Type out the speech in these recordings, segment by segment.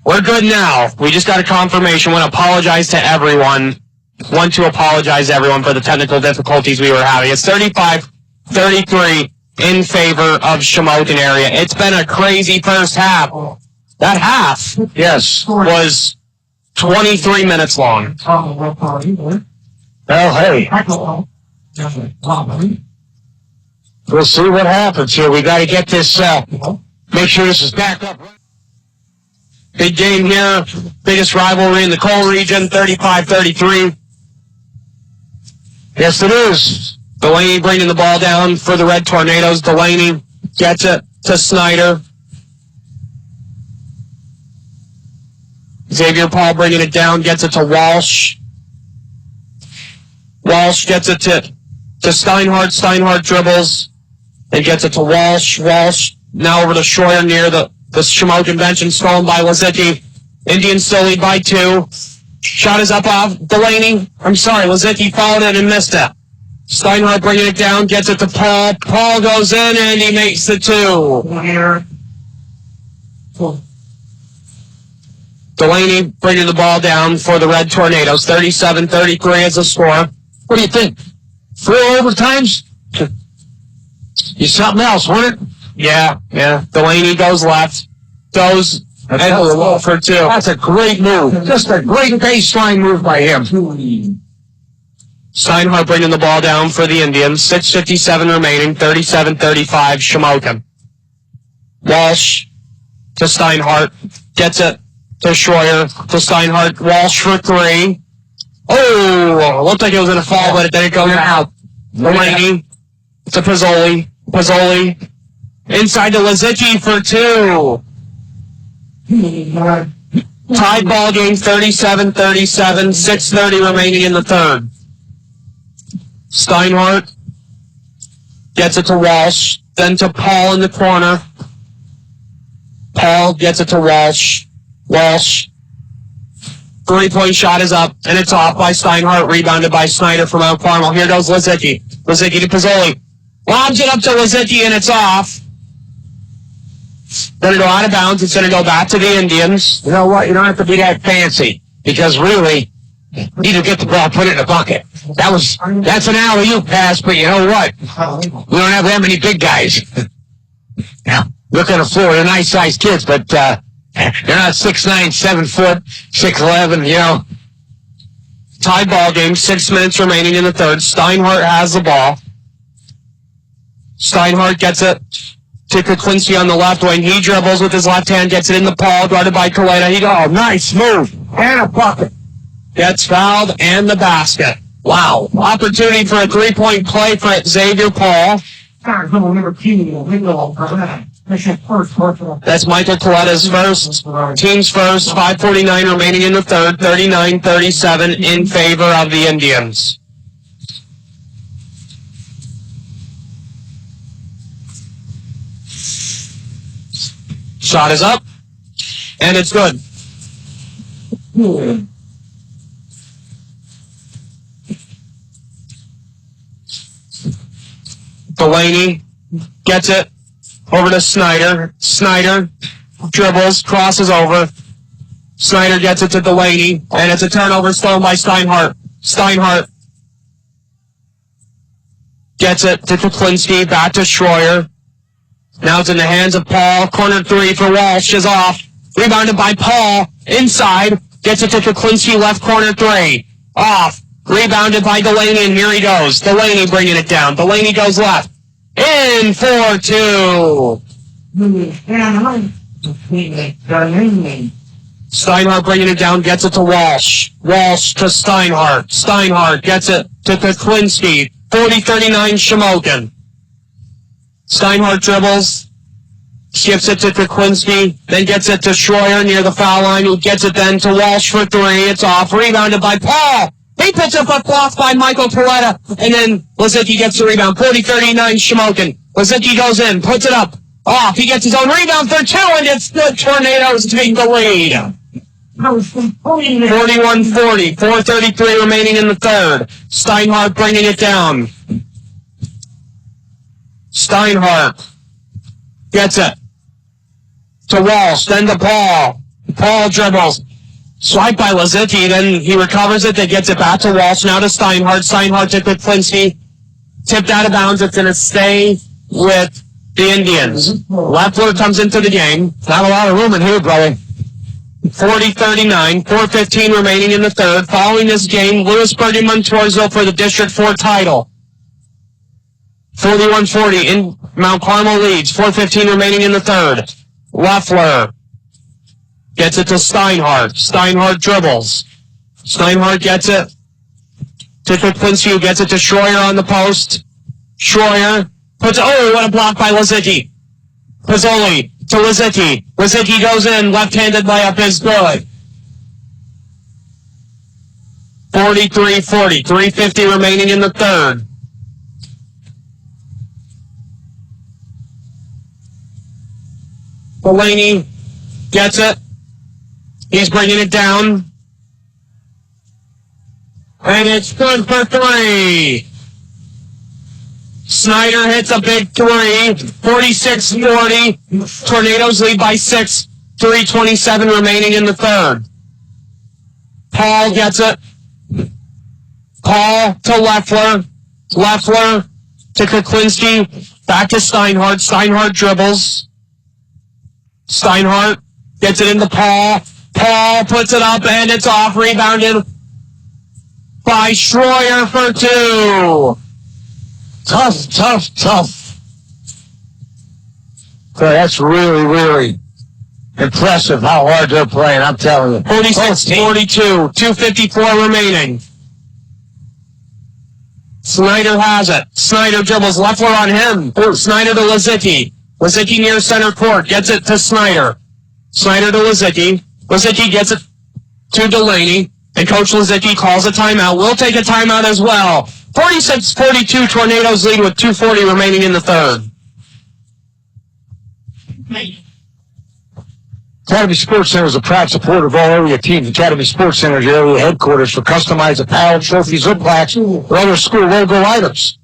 We're good now. We just got a confirmation. Want to apologize to everyone. Want to apologize to everyone for the technical difficulties we were having. It's 35-33 in favor of Shamokin area. It's been a crazy first half. That half, yes, was 23 minutes long. Well, hey. We'll see what happens here. We got to get this, make sure this is back up. Big game here. Biggest rivalry in the coal region, 35-33. Yes, it is. Delaney bringing the ball down for the Red Tornadoes. Delaney gets it to Snyder. Xavier Paul bringing it down, gets it to Walsh. Walsh gets it to Steinhart. Steinhart dribbles and gets it to Walsh. Walsh now over to Schroyer near the Shamokin bench and stolen by Lazicki. Indians still lead by 2. Shot is up off Delaney. Lazicki followed it and missed it. Steinhart bringing it down, gets it to Paul. Paul goes in and he makes the 2. Delaney bringing the ball down for the Red Tornadoes. 37-33 is the score. What do you think? 4 overtimes? You something else, wasn't it? Yeah. Delaney goes left. Goes for 2. That's a great move. Just a great baseline move by him. Steinhart bringing the ball down for the Indians. 6:57 remaining. 37-35 Shamokin. Walsh to Steinhart. Gets it to Schroyer. To Steinhart. Walsh for 3. Oh, looked like it was going to fall, but it didn't go out. Delaney to Pizzoli. Pizzoli inside to Lazicki for 2. Tied ball game, 37-37, 6:30 remaining in the third. Steinhart gets it to Walsh, then to Paul in the corner. Paul gets it to Walsh. Walsh. 3-point shot is up, and it's off by Steinhart, rebounded by Snyder from Mount Carmel. Here goes Lazicki. Lazicki to Pizzoli. Lobs it up to Lazicki, and it's off. Going to go out of bounds. It's going to go back to the Indians. You know what? You don't have to be that fancy, because really, you need to get the ball, put it in a bucket. That's an alley-oop pass, but you know what? We don't have that many big guys. Now, look on the floor. They're nice-sized kids, but they're not 6'9", 7 foot, 6'11", you know. Tied ball game, 6 minutes remaining in the third. Steinhart has the ball. Steinhart gets it to Koklinski on the left wing. He dribbles with his left hand, gets it in the Paul, guarded by Kaleta. Nice move. And a bucket. Gets fouled and the basket. Wow. Opportunity for a 3-point play for Xavier Paul. That's Michael Kaleta's first. Team's first. 5:49 remaining in the third. 39-37 in favor of the Indians. Shot is up, and it's good. Delaney gets it over to Snyder. Snyder dribbles, crosses over. Snyder gets it to Delaney, and it's a turnover stolen by Steinhart. Steinhart gets it to Koklinski, back to Schroyer. Now it's in the hands of Paul. Corner 3 for Walsh is off. Rebounded by Paul. Inside. Gets it to Koklinski. Left corner 3. Off. Rebounded by Delaney, and here he goes. Delaney bringing it down. Delaney goes left. In for 2. Steinhart bringing it down. Gets it to Walsh. Walsh to Steinhart. Steinhart gets it to Koklinski. 40-39 Shamokin. Steinhart dribbles, skips it to Koklinski, then gets it to Schroyer near the foul line, who gets it then to Walsh for 3. It's off, rebounded by Paul. He puts up a block by Michael Kaleta, and then Lazicki gets the rebound. 40-39 Shamokin. Lazicki goes in, puts it up, off. He gets his own rebound for 2, and it's the Tornadoes take the lead. 41-40, 4:33 remaining in the third. Steinhart bringing it down. Steinhart gets it to Walsh, then to Paul. Paul dribbles. Swipe by Lazicki, then he recovers it, then gets it back to Walsh, now to Steinhart. Steinhart to Koklinski. Tipped out of bounds, it's going to stay with the Indians. Leffler comes into the game. Not a lot of room in here, brother. 40-39, 4:15 remaining in the third. Following this game, Lewisburg and Montoursville for the District 4 title. 41-40 in Mount Carmel leads. 4:15 remaining in the third. Leffler gets it to Steinhart. Steinhart dribbles. Steinhart gets it to Koklinski, who gets it to Schroyer on the post. Schroyer puts, oh, what a block by Lazicki. Pizzoli to Lazicki. Lazicki goes in, left-handed layup is good. 43-40, 3:50 remaining in the third. Delaney gets it. He's bringing it down. And it's good for three. Snyder hits a big three. 46-40. Tornadoes lead by 6. 3:27 remaining in the third. Paul gets it. Paul to Leffler. Leffler to Koklinski. Back to Steinhart. Steinhart dribbles. Steinhart gets it into Paul. Paul puts it up and it's off. Rebounded by Schroyer for two. Tough. So that's really impressive how hard they're playing, I'm telling you. 46-42, 2:54 remaining. Snyder has it. Snyder dribbles. Leffler on him. Snyder to Lazicki. Lazicki near center court. Gets it to Snyder. Snyder to Lazicki. Lazicki gets it to Delaney. And Coach Lazicki calls a timeout. We'll take a timeout as well. 46-42, Tornadoes lead with 2:40 remaining in the third. Academy Sports Center is a proud supporter of all area teams. Academy Sports Center is your area headquarters for customized apparel, trophies, or plaques, or other school logo items.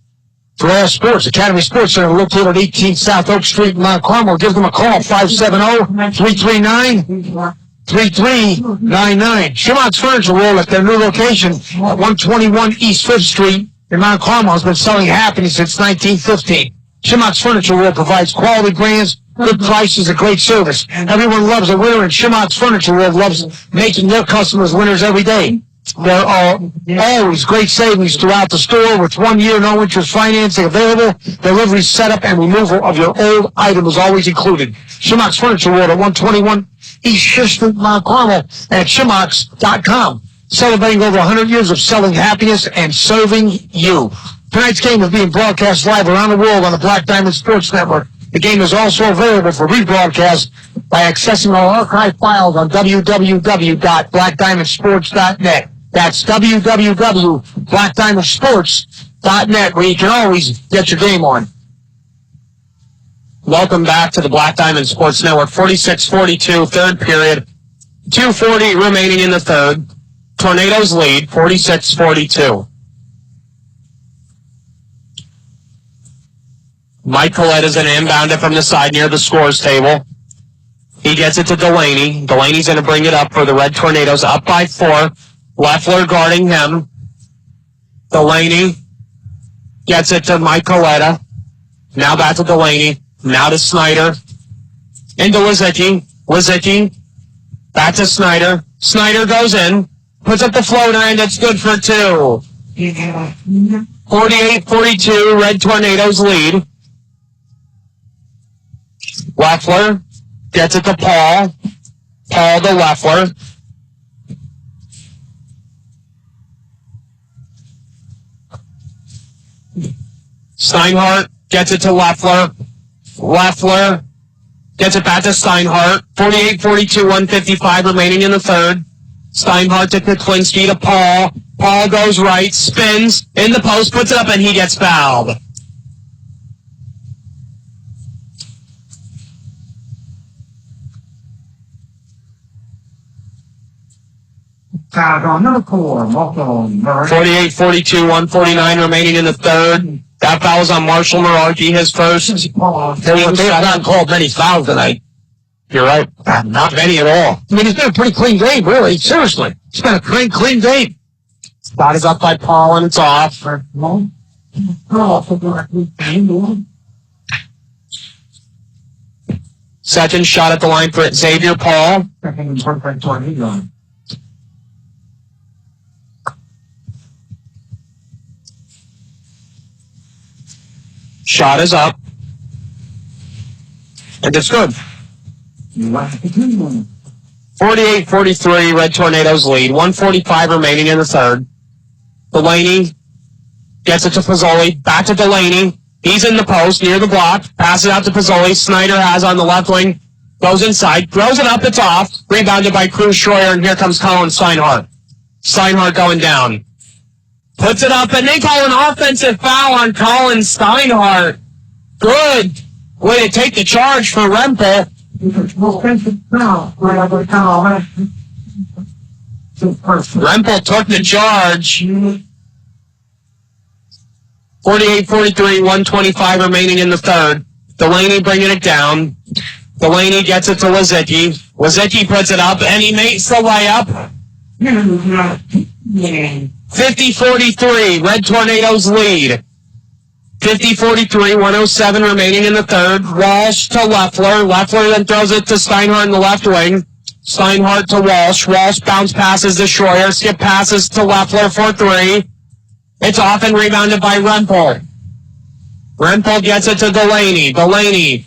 For all sports, Academy Sports Center, located at 18 South Oak Street in Mount Carmel. Give them a call, 570-339-3399. Shamokin's Furniture World at their new location at 121 East 5th Street in Mount Carmel has been selling happiness since 1915. Shamokin's Furniture World provides quality brands, good prices, and great service. Everyone loves a winner, and Shamokin's Furniture World loves making their customers winners every day. There are always great savings throughout the store with 1 year no interest financing available. Delivery, setup, and removal of your old item is always included. Shamokin's Furniture World at 121 East 5th Street, Mount Carmel, and at Shamokin.com. Celebrating over 100 years of selling happiness and serving you. Tonight's game is being broadcast live around the world on the Black Diamond Sports Network. The game is also available for rebroadcast by accessing our archive files on www.blackdiamondsports.net. That's www.blackdiamondsports.net, where you can always get your game on. Welcome back to the Black Diamond Sports Network. 46-42, third period. 2:40 remaining in the third. Tornadoes lead, 46-42. Mike Kaleta's going to inbound it from the side near the scores table. He gets it to Delaney. Delaney's going to bring it up for the Red Tornadoes, up by 4. Leffler guarding him. Delaney gets it to Mike Kaleta. Now back to Delaney. Now to Snyder. Into Lazicki. Lazicki. Back to Snyder. Snyder goes in. Puts up the floater, and it's good for 2. 48-42, Red Tornadoes lead. Leffler gets it to Paul. Paul to Leffler. Steinhart gets it to Leffler. Leffler gets it back to Steinhart. 48-42, 1:55 remaining in the third. Steinhart to Koklinski to Paul. Paul goes right, spins, in the post, puts it up, and he gets fouled. Fouled on number 4, Mirarchi. 48-42, 1:49 remaining in the third. That foul is on Marshall Mirarchi, his first. They have not called many fouls tonight. You're right. Not many at all. I mean, it's been a pretty clean game, really. Seriously. It's been a clean game. Shot is up by Paul, and it's off. Second shot at the line for Xavier Paul. Shot is up. And it's good. 48-43, Red Tornadoes lead. 1:45 remaining in the third. Delaney gets it to Pizzoli. Back to Delaney. He's in the post, near the block. Passes out to Pizzoli. Snyder has on the left wing. Goes inside. Throws it up. It's off. Rebounded by Schroyer, and here comes Colin Steinhart. Steinhart going down. Puts it up, and they call an offensive foul on Colin Steinhart. Good way to take the charge for Rempel. Rempel took the charge. 48-43, 1:25 remaining in the third. Delaney bringing it down. Delaney gets it to Lazicki. Lazicki puts it up, and he makes the layup. 50-43, Red Tornadoes lead. 50-43, 1:07 remaining in the third. Walsh to Leffler. Leffler then throws it to Steinhart in the left wing. Steinhart to Walsh. Walsh bounce passes to Schroyer. Skip passes to Leffler for three. It's off and rebounded by Rempel. Rempel gets it to Delaney. Delaney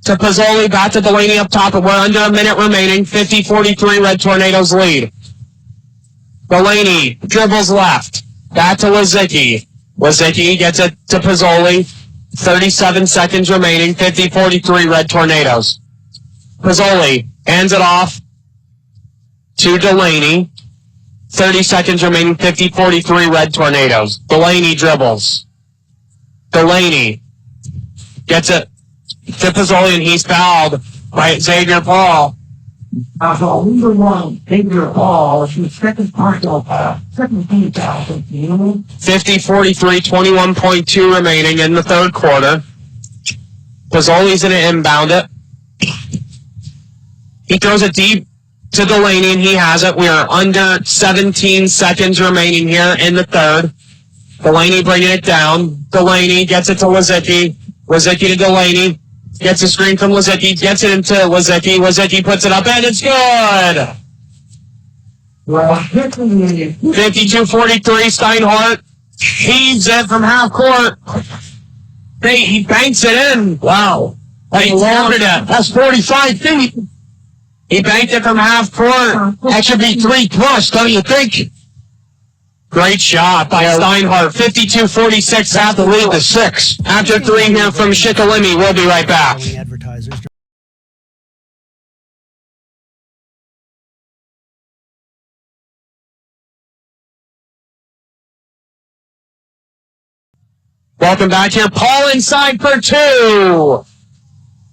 to Pizzoli. Back to Delaney up top. We're under a minute remaining. 50-43, Red Tornadoes lead. Delaney dribbles left. Back to Lazicki. Lazicki gets it to Pizzoli. 37 seconds remaining. 50-43, Red Tornadoes. Pizzoli hands it off to Delaney. 30 seconds remaining. 50-43, Red Tornadoes. Delaney dribbles. Delaney gets it to Pizzoli, and he's fouled by Xavier Paul. Xavier Paul, second partial foul. Second team foul. 50-43, 21.2 remaining in the third quarter. Pizzoli's going to inbound it. He throws it deep to Delaney, and he has it. We are under 17 seconds remaining here in the third. Delaney bringing it down. Delaney gets it to Lazicki. Lazicki to Delaney. Gets a screen from Lazicki. Gets it into Lazicki. Lazicki puts it up, and it's good! 52-43, Steinhart heaves it from half court. He banks it in. Wow. He counted it. That's 45 feet. He banked it from half court. That should be 3+, don't you think? Great shot by Steinhart. 52-46. Have to lead to 6. After 3 here from Shikalimi. We'll be right back. Advertisers. Welcome back here. Paul inside for 2.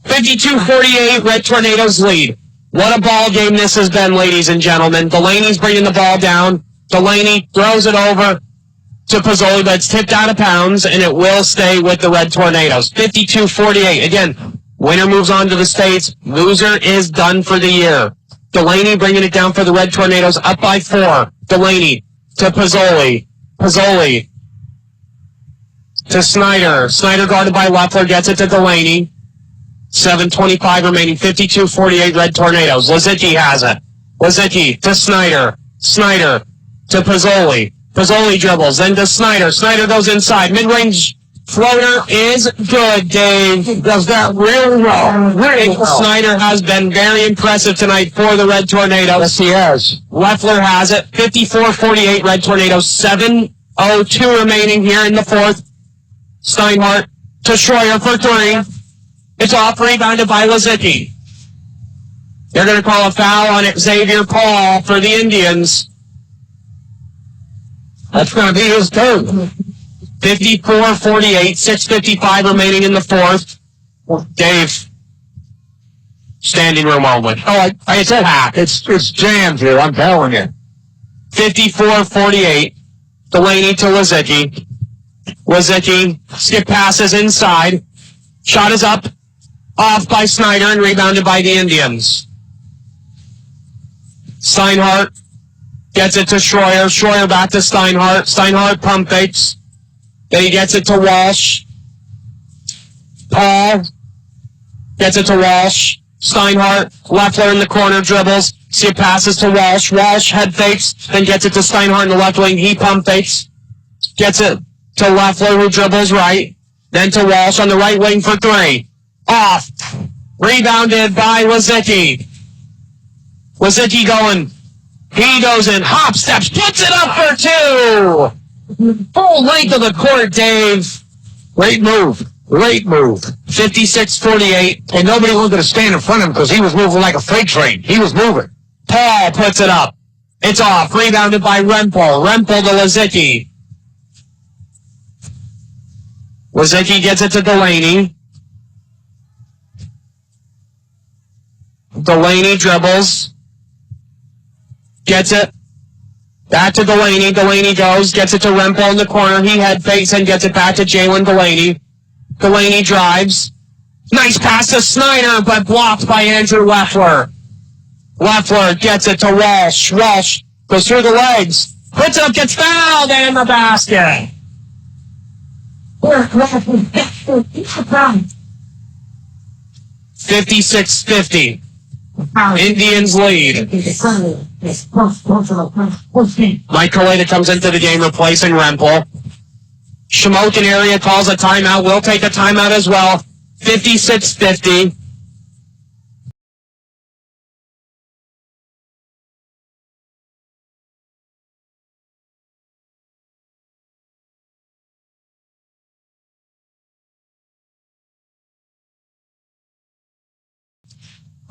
52-48. Red Tornadoes lead. What a ball game this has been, ladies and gentlemen. Delaney's bringing the ball down. Delaney throws it over to Pizzoli, but it's tipped out of bounds, and it will stay with the Red Tornadoes. 52-48. Again, winner moves on to the States. Loser is done for the year. Delaney bringing it down for the Red Tornadoes, up by 4. Delaney to Pizzoli. Pizzoli to Snyder. Snyder guarded by Leffler, gets it to Delaney. 7:25 remaining. 52-48, Red Tornadoes. Lazicki has it. Lazicki to Snyder. Snyder to Pizzoli. Pizzoli dribbles, then to Snyder. Snyder goes inside. Mid-range floater is good, Dave. Does that really well. Really well. Snyder has been very impressive tonight for the Red Tornadoes. Yes, he has. Leffler has it. 54-48, Red Tornadoes. 7:02 remaining here in the fourth. Steinhart to Schroyer for 3. It's off, rebounded by Lazicki. They're going to call a foul on Xavier Paul for the Indians. That's going to be his third. 54-48, 6:55 remaining in the fourth. Dave, standing room only. Oh, I said, it's jammed here, I'm telling you. 54-48, Delaney to Lazicki. Lazicki, skip passes inside. Shot is up. Off by Snyder and rebounded by the Indians. Steinhart gets it to Schroyer. Schroyer back to Steinhart. Steinhart pump fakes. Then he gets it to Walsh. Paul gets it to Walsh. Steinhart, Leffler in the corner, dribbles. See it passes to Walsh. Walsh head fakes, then gets it to Steinhart in the left wing. He pump fakes. Gets it to Leffler, who dribbles right. Then to Walsh on the right wing for three. Off. Rebounded by Lazicki. Lazicki going. He goes in, hop steps, puts it up for two. Full length of the court, Dave. Great move. 56-48. And nobody wanted to stand in front of him because he was moving like a freight train. He was moving. Paul puts it up. It's off. Rebounded by Rempel. Rempel to Lazicki. Lazicki gets it to Delaney. Delaney dribbles. Gets it. Back to Delaney. Delaney goes. Gets it to Rempel in the corner. He head fakes and gets it back to Jaylen Delaney. Delaney drives. Nice pass to Snyder, but blocked by Andrew Leffler. Leffler gets it to Walsh. Walsh goes through the legs. Puts it up, gets fouled, and in the basket. 56-50. Indians lead. Mike Kaleta comes into the game replacing Rempel. Shamokin area calls a timeout. We'll take a timeout as well. 56-50.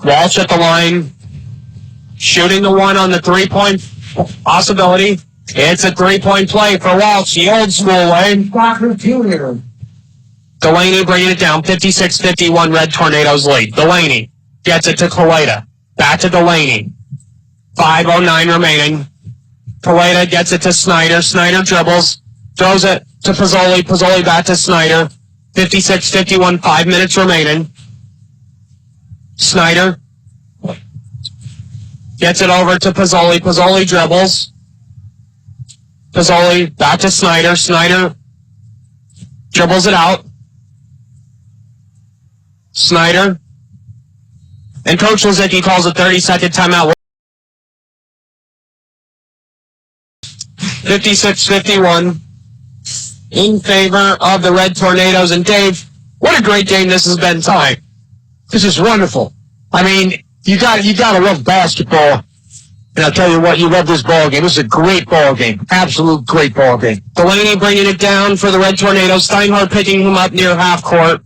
Walsh at the line. Shooting the one on the three-point possibility. It's a three-point play for Walsh, the old school way. Delaney bringing it down, 56-51, Red Tornadoes lead. Delaney gets it to Kaleta. Back to Delaney. 5:09 remaining. Kaleta gets it to Snyder. Snyder dribbles. Throws it to Pizzoli. Pizzoli back to Snyder. 56-51, 5 minutes remaining. Snyder gets it over to Pizzoli. Pizzoli dribbles. Pizzoli back to Snyder. Snyder dribbles it out. Snyder. And Coach Lazicki calls a 30-second timeout. 56-51 in favor of the Red Tornadoes. And Dave, what a great game this has been tonight. This is wonderful. I mean, you gotta love basketball. And I'll tell you what, you love this ball game. This is a great ball game. Absolute great ball game. Delaney bringing it down for the Red Tornadoes. Steinhart picking him up near half court.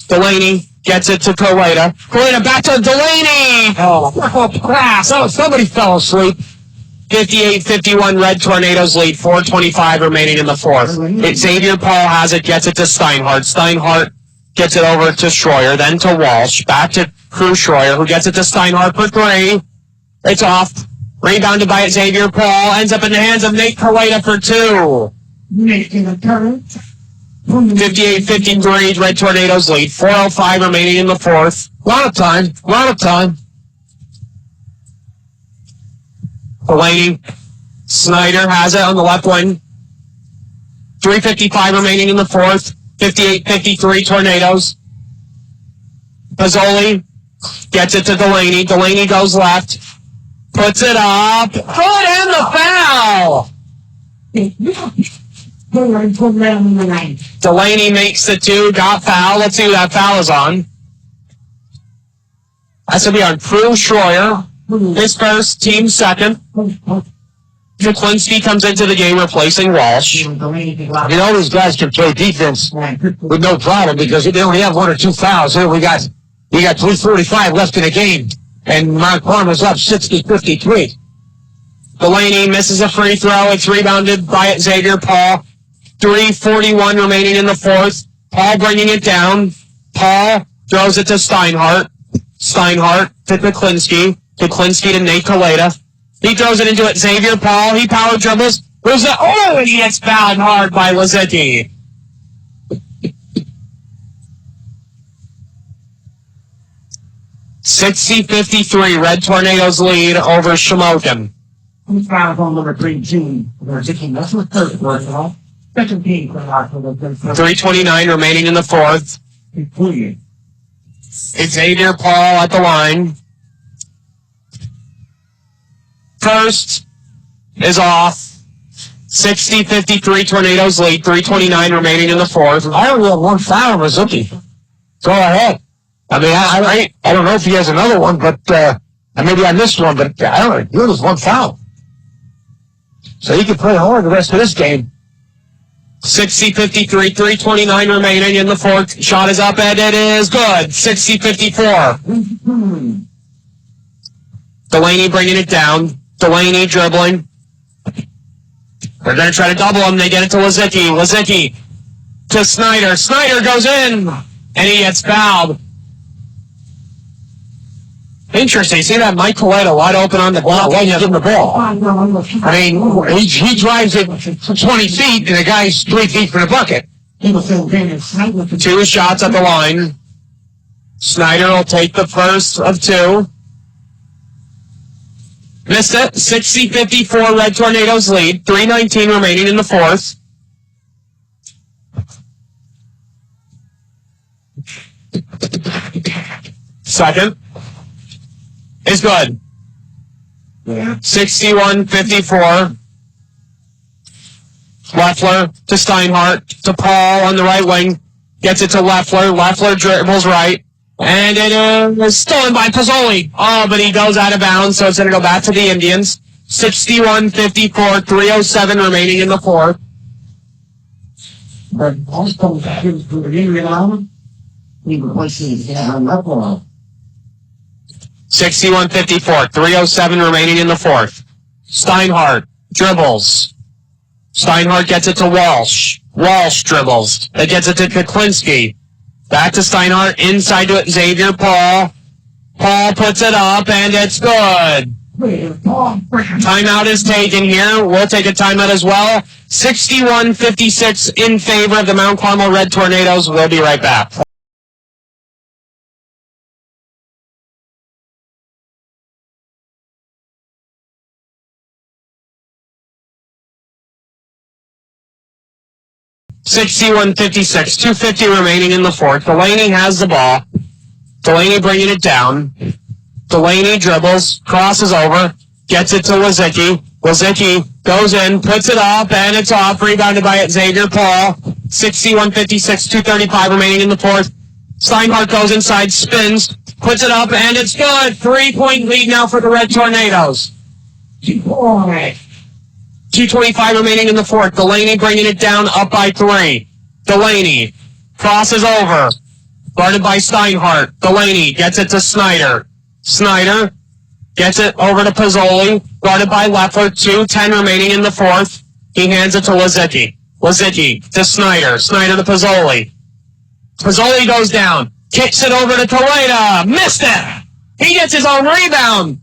Delaney gets it to Kaleta. Kaleta back to Delaney. Oh, class. Oh, somebody fell asleep. 58-51, Red Tornadoes lead. 4:25 remaining in the fourth. Xavier Paul has it, gets it to Steinhart. Steinhart gets it over to Schroyer, then to Walsh. Back to Schroyer, who gets it to Steinhart for three. It's off. Rebounded by Xavier Paul. Ends up in the hands of Nate Kaleta for two. 58-53, Red Tornadoes lead. 4:05 remaining in the fourth. Lot of time. Delaney. Snyder has it on the left wing. 3:55 remaining in the fourth. 58-53 Tornadoes. Pizzoli gets it to Delaney. Delaney goes left. Puts it up. Good, and the foul. Delaney makes the two. Got foul. Let's see who that foul is on. That's going to be on Schroyer. His first, team second. Koklinski comes into the game replacing Walsh. You know these guys can play defense with no problem because they only have one or two fouls. Here we got 3:45 left in the game, and Mark Palmer's up 60-53. Delaney misses a free throw. It's rebounded by Xavier Paul. 3:41 remaining in the fourth. Paul bringing it down. Paul throws it to Steinhart. Steinhart to Koklinski. Koklinski to Nate Kaleta. He throws it into it. Xavier Paul. He power dribbles. Who's that? Oh, and he gets fouled hard by Lazicki. 60-53, Red Tornadoes lead over Shamokin. Who's foul on number 3 team? Lazicki. That's the third one. Second team for the 3:29 remaining in the fourth. Xavier Paul at the line. First is off. 60-53, Tornadoes lead. 3:29 remaining in the fourth. I only have one foul on Lazicki. Go ahead. I mean, I don't know if he has another one, but maybe I missed one, but I don't know. He was one foul. So he can play hard the rest of this game. 60-53, 3:29 remaining in the fourth. Shot is up and it is good. 60-54. Delaney bringing it down. Delaney dribbling. They're going to try to double him. They get it to Lazicki. Lazicki to Snyder. Snyder goes in and he gets fouled. Interesting. See that Mike Kaleta wide open on the block? Why you give him the ball? I mean, he drives it 20 feet, and the guy's 3 feet from the bucket. 2 shots at the line. Snyder will take the first of 2. Missed it. 60-54, Red Tornadoes lead. 3:19 remaining in the fourth. Second is good. 61-54. Leffler to Steinhart to Paul on the right wing. Gets it to Leffler. Leffler dribbles right. And it is stolen by Pizzoli. Oh, but he goes out of bounds, so it's going to go back to the Indians. 61-54, 3:07 remaining in the fourth. 61-54, 3:07 remaining in the fourth. Steinhart dribbles. Steinhart gets it to Walsh. Walsh dribbles. It gets it to Koklinski. Back to Steinhart, inside to Xavier Paul. Paul puts it up, and it's good. Timeout is taken here. We'll take a timeout as well. 61-56 in favor of the Mount Carmel Red Tornadoes. We'll be right back. $61-56, 2:50 remaining in the fourth. Delaney has the ball. Delaney bringing it down. Delaney dribbles, crosses over, gets it to Lazicki. Lazicki goes in, puts it up, and it's off. Rebounded by Xavier Paul. 61-56, 2:35 remaining in the fourth. Steinhart goes inside, spins, puts it up, and it's good. 3-point lead now for the Red Tornadoes. 2:25 remaining in the fourth. Delaney bringing it down, up by 3. Delaney crosses over. Guarded by Steinhart. Delaney gets it to Snyder. Snyder gets it over to Pizzoli. Guarded by Leffler. 2:10 remaining in the fourth. He hands it to Lazicki. Lazicki to Snyder. Snyder to Pizzoli. Pizzoli goes down. Kicks it over to Kaleta. Missed it. He gets his own rebound.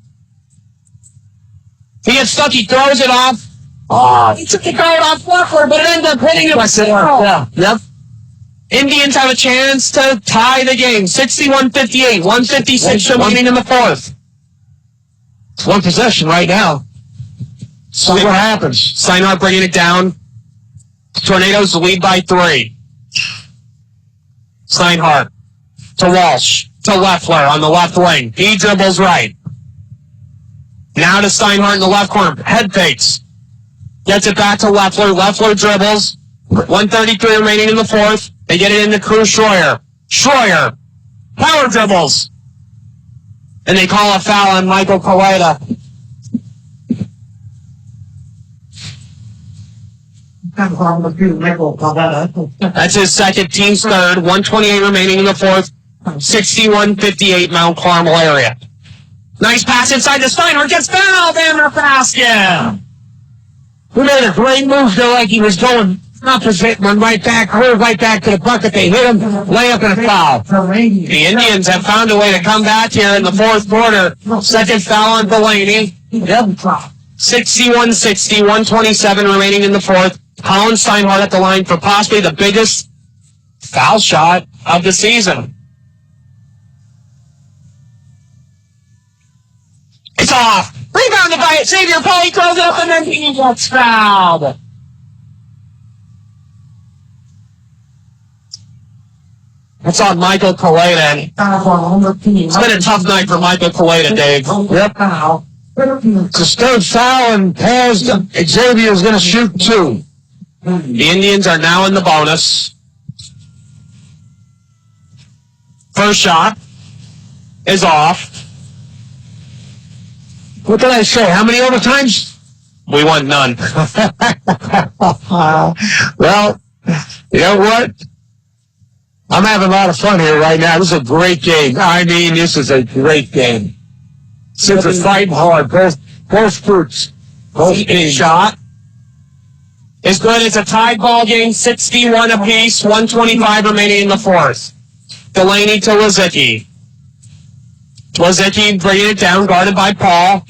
He gets stuck. He throws it off. Oh, he took the guard off Leffler, but it ended up hitting him. Yeah. Yep. Indians have a chance to tie the game. 61-58, 1:56 remaining in the fourth. It's one possession right now. So what happens? Steinhart bringing it down. Tornadoes lead by 3. Steinhart to Walsh to Leffler on the left wing. He dribbles right. Now to Steinhart in the left corner. Head fakes. Gets it back to Leffler. Leffler dribbles. 1:33 remaining in the fourth. They get it into Schroyer. Schroyer. Power dribbles. And they call a foul on Michael Kaleta. That's his second, team's third. 1:28 remaining in the fourth. 61-58 Mount Carmel area. Nice pass inside to Steinhart. Gets fouled in the basket. Who made a great move there like he was going opposite, went right back, hurled right back to the bucket. They hit him, layup and a foul. The Indians have found a way to come back here in the fourth quarter. Second foul on Delaney. Yep. 61-60, 1:27 remaining in the fourth. Colin Steinhart at the line for possibly the biggest foul shot of the season. It's off. Rebounded by Xavier. He throws it up and then he gets fouled. It's on Michael Kaleta. It's been a tough night for Michael Kaleta, Dave. Yep. It's a third foul and pass. Xavier is going to shoot 2. The Indians are now in the bonus. First shot is off. What did I say? How many overtimes? We won none. Well, you know what? I'm having a lot of fun here right now. This is a great game. I mean, this is a great game. Since it's fighting hard, both groups, both teams. Shot is good. It's a tied ball game, 61 apiece, 125 remaining in the fourth. Delaney to Lazicki. Lazicki bringing it down, guarded by Paul.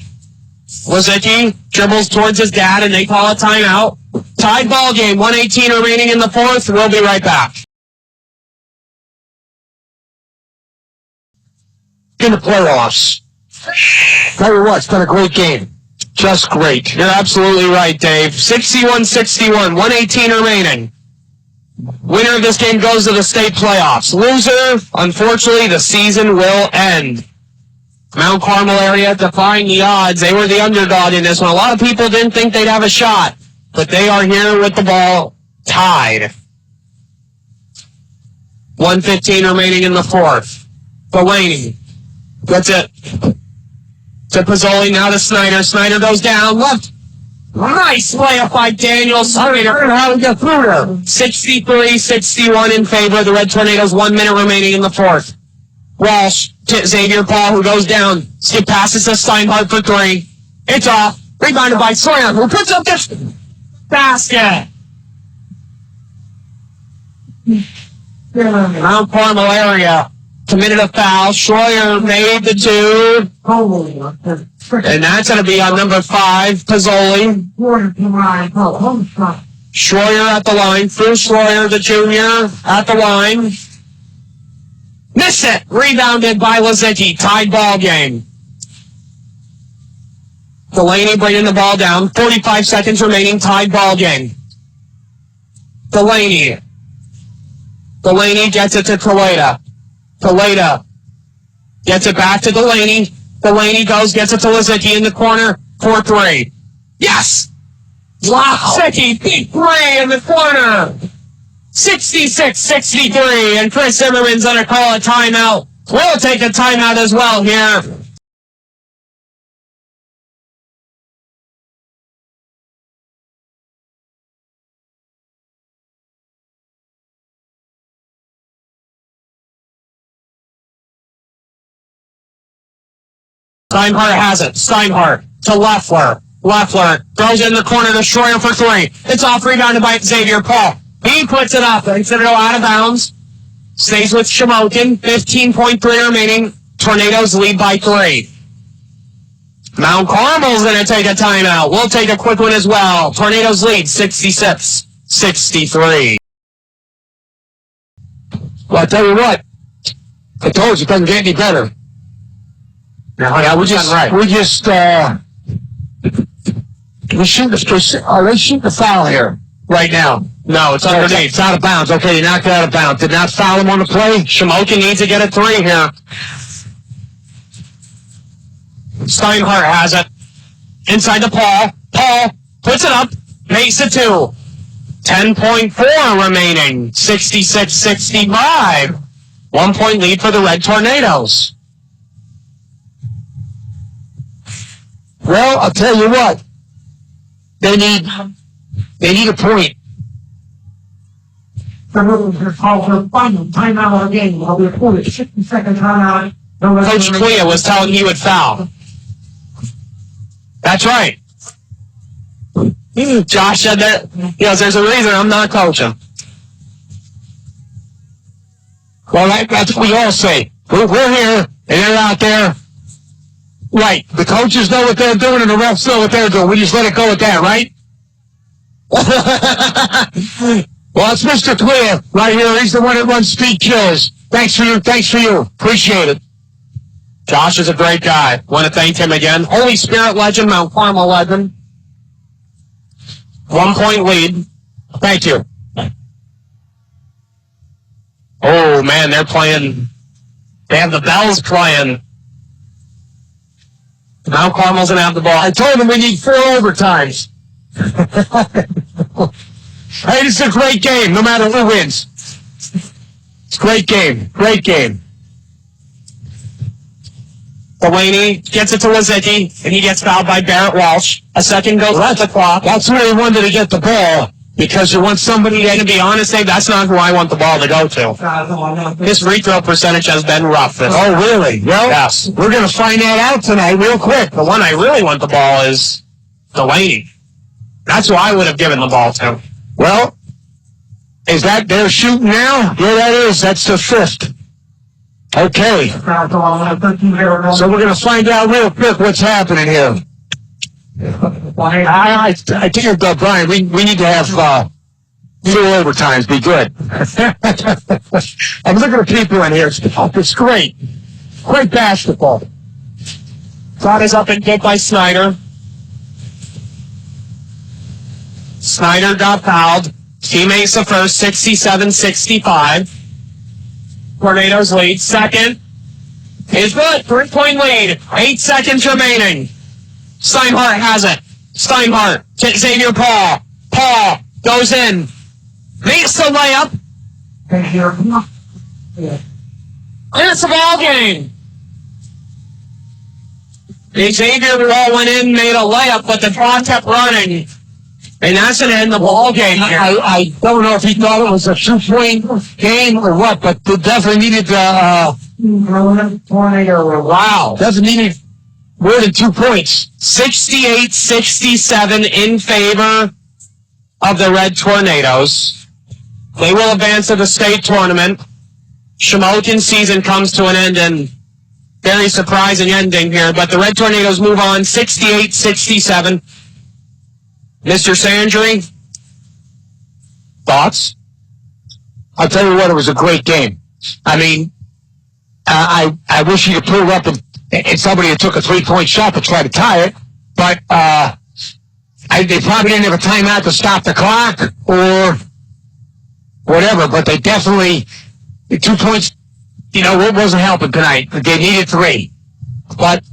Lazicki dribbles towards his dad, and they call a timeout. Tied ball game, 118 remaining in the fourth. We'll be right back. In the playoffs. Tell you what, it's been a great game. Just great. You're absolutely right, Dave. 61-61, 118 remaining. Winner of this game goes to the state playoffs. Loser, unfortunately, the season will end. Mount Carmel area defying the odds. They were the underdog in this one. A lot of people didn't think they'd have a shot, but they are here with the ball tied. 1:15 remaining in the fourth. Delaney gets it to Pizzoli, now to Snyder. Snyder goes down, left. Nice layup by Daniel Snyder. How we get through there? 63-61 in favor of the Red Tornadoes. 1 minute remaining in the fourth. Walsh to Xavier Paul, who goes down. Skip passes to Steinhart for 3. It's off. Rebounded by Schroyer, who puts up this basket. Mount Carmel area committed a foul. Schroyer made the 2. And that's going to be on number 5, Pizzoli. Schroyer at the line. Through Schroyer, the junior, at the line. Missed it. Rebounded by Lazicki. Tied ball game. Delaney bringing the ball down. 45 seconds remaining. Tied ball game. Delaney gets it to Kaleta. Kaleta gets it back to Delaney. Delaney goes, gets it to Lazicki in the corner for 3. Yes! Lazicki, big 3 in the corner. 66-63, and Chris Zimmerman's going to call a timeout. We'll take a timeout as well here. Steinhart has it. Steinhart to Leffler. Leffler throws it in the corner to Schroyer for 3. It's off, rebounded by Xavier Paul. He puts it up. It's going to go out of bounds. Stays with Shamokin. 15.3 remaining. Tornadoes lead by 3. Mount Carmel's going to take a timeout. We'll take a quick one as well. Tornadoes lead 66-63. Well, I tell you what. I told you it doesn't get any better. Yeah, we shoot the foul here right now. No, it's underneath. It's out of bounds. Okay, you knocked it out of bounds. Did not foul him on the play. Shamokin needs to get a 3 here. Steinhart has it. Inside to Paul. Paul puts it up. Makes it 2. 10.4 remaining. 66-65. 1 point lead for the Red Tornadoes. Well, I'll tell you what. They need a point. Coach Clea was telling he would foul. That's right. Josh said that. There's a reason I'm not coaching. Well, that's what we all say. We're here, and they're out there. Right. The coaches know what they're doing, and the refs know what they're doing. We just let it go with that, right? Well, it's Mr. Clear right here. He's the one that runs Speed Kills. Thanks for you. Appreciate it. Josh is a great guy. Want to thank him again. Holy Spirit legend, Mount Carmel legend. 1 point lead. Thank you. Oh, man, they're playing. They have the bells playing. Mount Carmel's going to have the ball. I told them we need 4 overtimes. Hey, this is a great game, no matter who wins. It's a great game. Great game. Delaney gets it to Lazicki, and he gets fouled by Barrett Walsh. A second goes off the clock. That's where he wanted to get the ball, because you want somebody And to be honest, Dave, that's not who I want the ball to go to. His free throw percentage has been rough. Oh, really? Well, yes. We're going to find that out tonight real quick. The one I really want the ball is Delaney. That's who I would have given the ball to. Well, is that they're shooting now? Yeah, that is. That's the 5th. Okay. So we're going to find out real quick what's happening here. I think, Brian, we need to have 4 overtimes. Be good. I'm looking at people in here. It's great. Great basketball. Shot is up and good by Snyder. Snyder got fouled. Teammates the first, 67-65. Tornadoes lead. Second is good. 3-point lead. 8 seconds remaining. Steinhart has it. Steinhart to Xavier Paul. Paul goes in. Makes the layup. And it's a ball game. Xavier Paul went in, made a layup, but the clock kept running. And that's going to end the ball game here. I don't know if he thought it was a 2-point game or what, but it definitely needed wow. Doesn't need more than 2 points. 68-67 in favor of the Red Tornadoes. They will advance to the state tournament. Shamokin season comes to an end, and very surprising ending here, but the Red Tornadoes move on 68-67. Mr. Sandry, thoughts? I'll tell you what, it was a great game. I mean, I wish he could pull up and somebody had took a 3-point shot to try to tie it, but they probably didn't have a timeout to stop the clock or whatever, but they definitely, 2 points, it wasn't helping tonight. They needed 3. But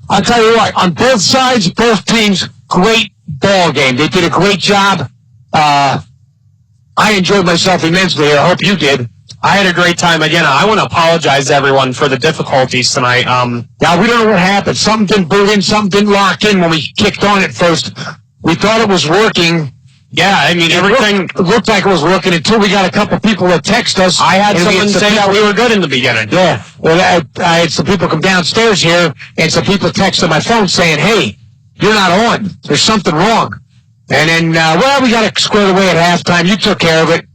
I'll tell you what, on both sides, both teams, great ball game. They did a great job. I enjoyed myself immensely. I hope you did. I had a great time. Again, I want to apologize to everyone for the difficulties tonight. Now, we don't know what happened. Something didn't boot in, something didn't lock in when we kicked on it first. We thought it was working. Yeah, I mean, everything looked like it was working until we got a couple people that text us. I had someone say that we were good in the beginning. Yeah. Well, I had some people come downstairs here, and some people texted my phone saying, hey, you're not on. There's something wrong. And then, we got it squared away at halftime. You took care of it.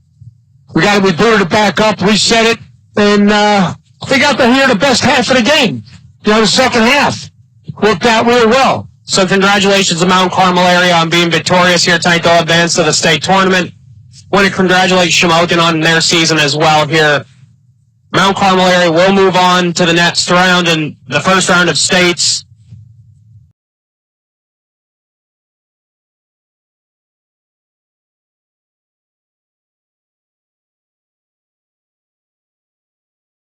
We booted it back up, reset it, and we got to hear the best half of the game. The second half. Worked out really well. So congratulations to Mount Carmel area on being victorious here tonight. They'll advance to the state tournament. Want to congratulate Shamokin on their season as well here. Mount Carmel area will move on to the next round in the first round of states.